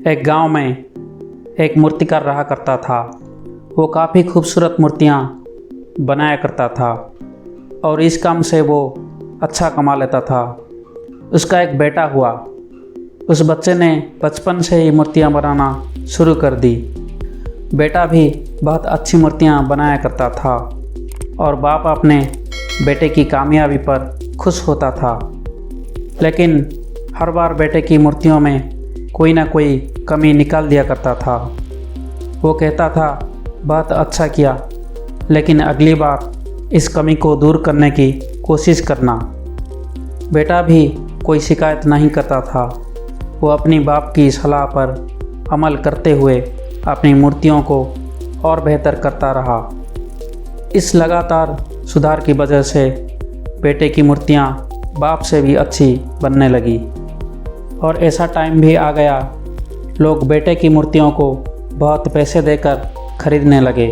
एक गांव में एक मूर्तिकार रहा करता था। वो काफ़ी खूबसूरत मूर्तियाँ बनाया करता था और इस काम से वो अच्छा कमा लेता था। उसका एक बेटा हुआ। उस बच्चे ने बचपन से ही मूर्तियाँ बनाना शुरू कर दी। बेटा भी बहुत अच्छी मूर्तियाँ बनाया करता था और बाप अपने बेटे की कामयाबी पर खुश होता था। लेकिन हर बार बेटे की मूर्तियों में कोई ना कोई कमी निकाल दिया करता था। वो कहता था, बहुत अच्छा किया, लेकिन अगली बार इस कमी को दूर करने की कोशिश करना। बेटा भी कोई शिकायत नहीं करता था। वो अपनी बाप की सलाह पर अमल करते हुए अपनी मूर्तियों को और बेहतर करता रहा। इस लगातार सुधार की वजह से बेटे की मूर्तियाँ बाप से भी अच्छी बनने लगी और ऐसा टाइम भी आ गया, लोग बेटे की मूर्तियों को बहुत पैसे देकर खरीदने लगे,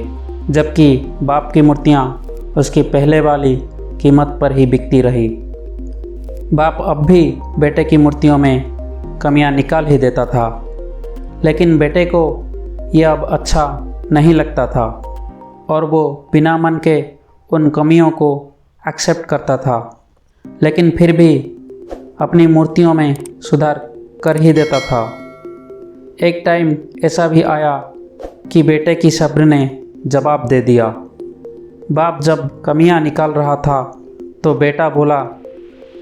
जबकि बाप की मूर्तियाँ उसकी पहले वाली कीमत पर ही बिकती रही। बाप अब भी बेटे की मूर्तियों में कमियां निकाल ही देता था, लेकिन बेटे को यह अब अच्छा नहीं लगता था और वो बिना मन के उन कमियों को एक्सेप्ट करता था, लेकिन फिर भी अपनी मूर्तियों में सुधार कर ही देता था। एक टाइम ऐसा भी आया कि बेटे की सब्र ने जवाब दे दिया। बाप जब कमियां निकाल रहा था तो बेटा बोला,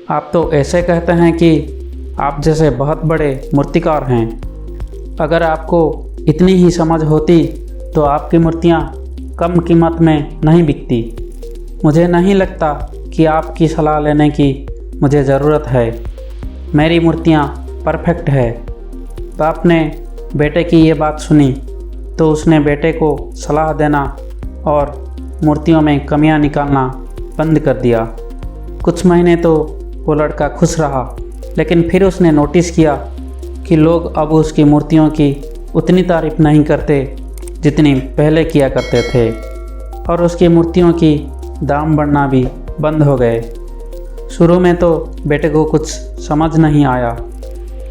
आप तो ऐसे कहते हैं कि आप जैसे बहुत बड़े मूर्तिकार हैं। अगर आपको इतनी ही समझ होती तो आपकी मूर्तियां कम कीमत में नहीं बिकती। मुझे नहीं लगता कि आपकी सलाह लेने की मुझे ज़रूरत है। मेरी मूर्तियाँ परफेक्ट है। बाप ने बेटे की ये बात सुनी तो उसने बेटे को सलाह देना और मूर्तियों में कमियां निकालना बंद कर दिया। कुछ महीने तो वो लड़का खुश रहा, लेकिन फिर उसने नोटिस किया कि लोग अब उसकी मूर्तियों की उतनी तारीफ़ नहीं करते जितनी पहले किया करते थे और उसकी मूर्तियों की दाम बढ़ना भी बंद हो गए। शुरू में तो बेटे को कुछ समझ नहीं आया,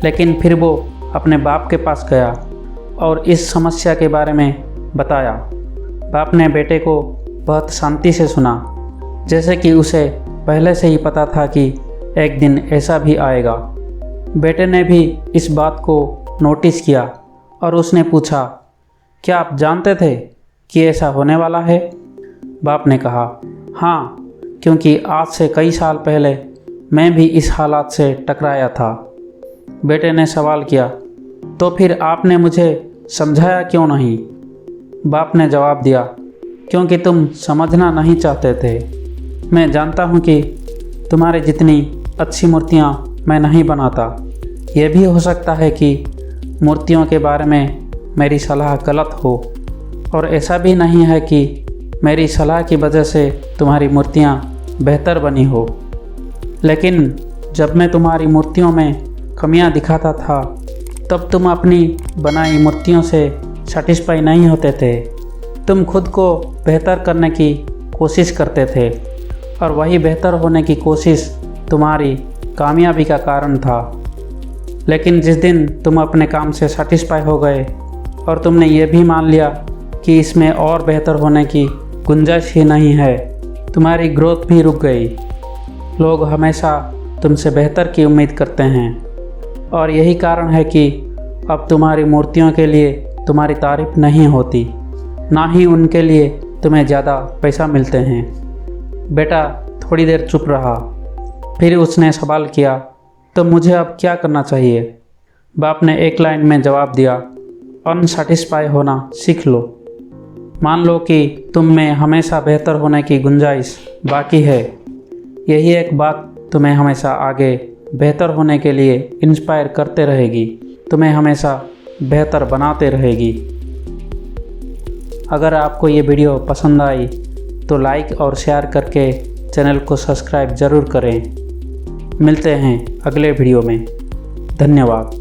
लेकिन फिर वो अपने बाप के पास गया और इस समस्या के बारे में बताया। बाप ने बेटे को बहुत शांति से सुना, जैसे कि उसे पहले से ही पता था कि एक दिन ऐसा भी आएगा। बेटे ने भी इस बात को नोटिस किया और उसने पूछा, क्या आप जानते थे कि ऐसा होने वाला है? बाप ने कहा, हाँ, क्योंकि आज से कई साल पहले मैं भी इस हालात से टकराया था। बेटे ने सवाल किया, तो फिर आपने मुझे समझाया क्यों नहीं? बाप ने जवाब दिया, क्योंकि तुम समझना नहीं चाहते थे। मैं जानता हूँ कि तुम्हारी जितनी अच्छी मूर्तियाँ मैं नहीं बनाता। यह भी हो सकता है कि मूर्तियों के बारे में मेरी सलाह गलत हो और ऐसा भी नहीं है कि मेरी सलाह की वजह से तुम्हारी मूर्तियाँ बेहतर बनी हो। लेकिन जब मैं तुम्हारी मूर्तियों में कमियां दिखाता था तब तुम अपनी बनाई मूर्तियों से सैटिस्फाई नहीं होते थे। तुम खुद को बेहतर करने की कोशिश करते थे और वही बेहतर होने की कोशिश तुम्हारी कामयाबी का कारण था। लेकिन जिस दिन तुम अपने काम से सैटिस्फाई हो गए और तुमने ये भी मान लिया कि इसमें और बेहतर होने की गुंजाइश ही नहीं है, तुम्हारी ग्रोथ भी रुक गई। लोग हमेशा तुमसे बेहतर की उम्मीद करते हैं और यही कारण है कि अब तुम्हारी मूर्तियों के लिए तुम्हारी तारीफ नहीं होती, ना ही उनके लिए तुम्हें ज़्यादा पैसा मिलते हैं। बेटा थोड़ी देर चुप रहा, फिर उसने सवाल किया, तो मुझे अब क्या करना चाहिए? बाप ने एक लाइन में जवाब दिया, अनसैटिस्फाई होना सीख लो। मान लो कि तुम में हमेशा बेहतर होने की गुंजाइश बाकी है। यही एक बात तुम्हें हमेशा आगे बेहतर होने के लिए इंस्पायर करते रहेगी, तुम्हें हमेशा बेहतर बनाते रहेगी। अगर आपको ये वीडियो पसंद आई तो लाइक और शेयर करके चैनल को सब्सक्राइब ज़रूर करें। मिलते हैं अगले वीडियो में। धन्यवाद।